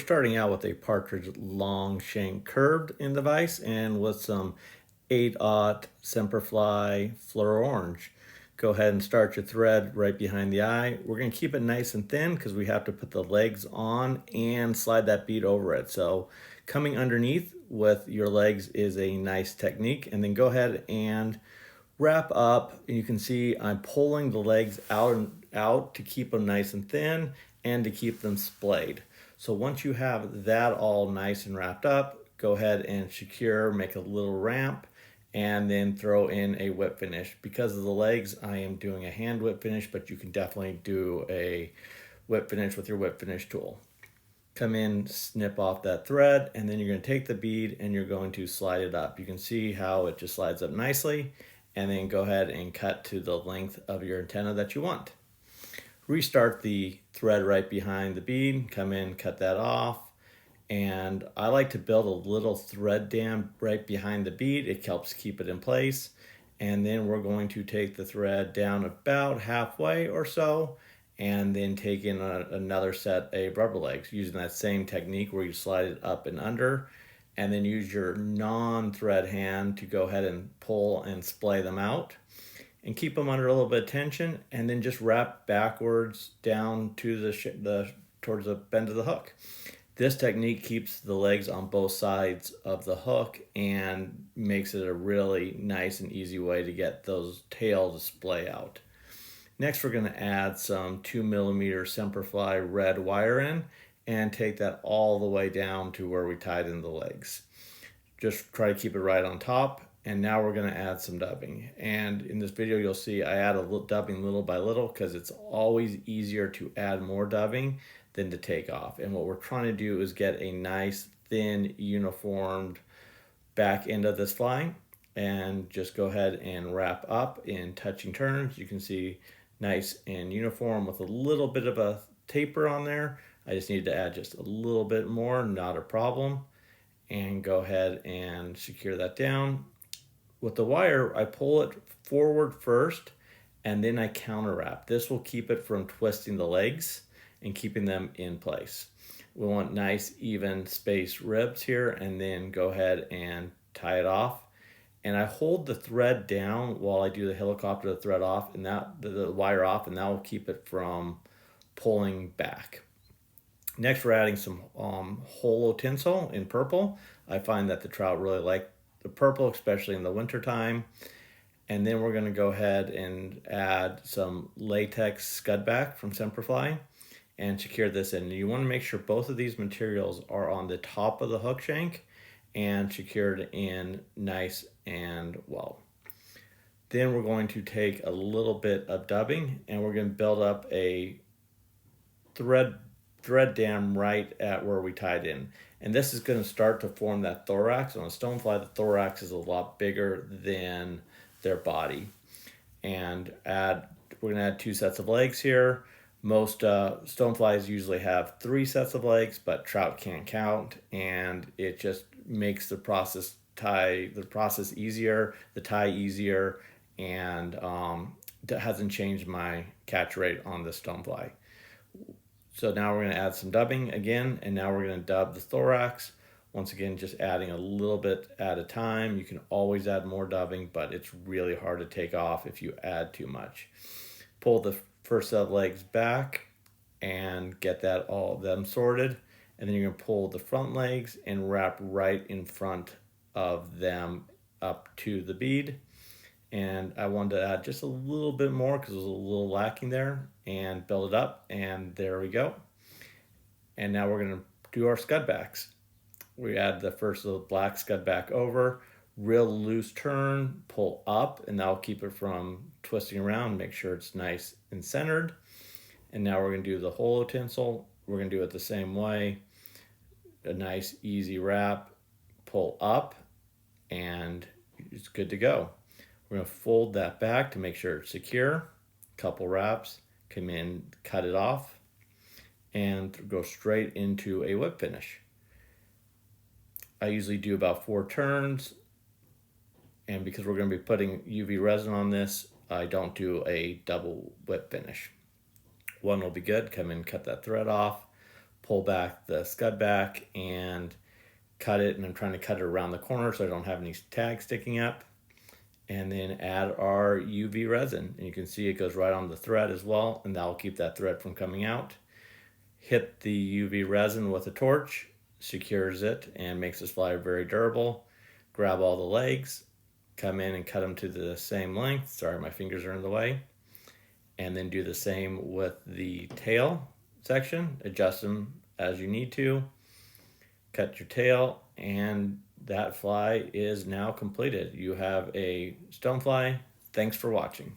starting out with a partridge long shank curved in the vise and with some 8/0 Semperfli Fleur Orange. Go ahead and start your thread right behind the eye. We're going to keep it nice and thin because we have to put the legs on and slide that bead over it. So coming underneath with your legs is a nice technique. And then go ahead and wrap up. And you can see I'm pulling the legs out to keep them nice and thin and to keep them splayed. So once you have that all nice and wrapped up, go ahead and secure, make a little ramp, and then throw in a whip finish. Because of the legs, I am doing a hand whip finish, but you can definitely do a whip finish with your whip finish tool. Come in, snip off that thread, and then you're going to take the bead and you're going to slide it up. You can see how it just slides up nicely, and then go ahead and cut to the length of your antenna that you want. Restart the thread right behind the bead, come in, cut that off, and I like to build a little thread dam right behind the bead. It helps keep it in place. And then we're going to take the thread down about halfway or so, and then take in another set of rubber legs using that same technique where you slide it up and under, and then use your non-thread hand to go ahead and pull and splay them out and keep them under a little bit of tension, and then just wrap backwards down to towards the bend of the hook. This technique keeps the legs on both sides of the hook and makes it a really nice and easy way to get those tails to splay out. Next, we're going to add some 2mm Semperfli red wire in and take that all the way down to where we tied in the legs. Just try to keep it right on top. And now we're going to add some dubbing. And in this video, you'll see I add a little dubbing little by little because it's always easier to add more dubbing than to take off. And what we're trying to do is get a nice, thin, uniformed back end of this fly. And just go ahead and wrap up in touching turns. You can see nice and uniform with a little bit of a taper on there. I just need to add just a little bit more, not a problem. And go ahead and secure that down. With the wire, I pull it forward first, and then I counter wrap. This will keep it from twisting the legs and keeping them in place. We want nice, even spaced ribs here, and then go ahead and tie it off. And I hold the thread down while I do the helicopter the thread off, and the wire off, and that will keep it from pulling back. Next, we're adding some holo tinsel in purple. I find that the trout really like the purple, especially in the winter time. And then we're going to go ahead and add some latex scudback from Semperfli and secure this in. You want to make sure both of these materials are on the top of the hook shank and secured in nice and well. Then we're going to take a little bit of dubbing and we're going to build up a thread dam right at where we tied in. And this is going to start to form that thorax. On a stonefly, the thorax is a lot bigger than their body. And we're going to add 2 sets of legs here. Most stoneflies usually have 3 sets of legs, but trout can't count, and it just makes the process easier, the tie easier, and that hasn't changed my catch rate on the stonefly. So now we're going to add some dubbing again, and now we're going to dub the thorax. Once again, just adding a little bit at a time. You can always add more dubbing, but it's really hard to take off if you add too much. Pull the first set of legs back and get all of them sorted. And then you're going to pull the front legs and wrap right in front of them up to the bead. And I wanted to add just a little bit more because it was a little lacking there, and build it up, and there we go. And now we're going to do our scud backs. We add the first little black scud back over, real loose turn, pull up, and that'll keep it from twisting around, make sure it's nice and centered. And now we're going to do the holo tinsel. We're going to do it the same way. A nice easy wrap, pull up, and it's good to go. We're going to fold that back to make sure it's secure. Couple wraps, come in, cut it off, and go straight into a whip finish. I usually do about 4 turns, and because we're going to be putting UV resin on this, I don't do a double whip finish. One will be good. Come in, cut that thread off, pull back the scud back and cut it, and I'm trying to cut it around the corner so I don't have any tags sticking up. And then add our UV resin, and you can see it goes right on the thread as well, and that will keep that thread from coming out. Hit the UV resin with a torch, secures it and makes this fly very durable. Grab all the legs, come in and cut them to the same length. Sorry, my fingers are in the way. And then do the same with the tail section. Adjust them as you need to. Cut your tail, and that fly is now completed. You have a stonefly. Thanks for watching.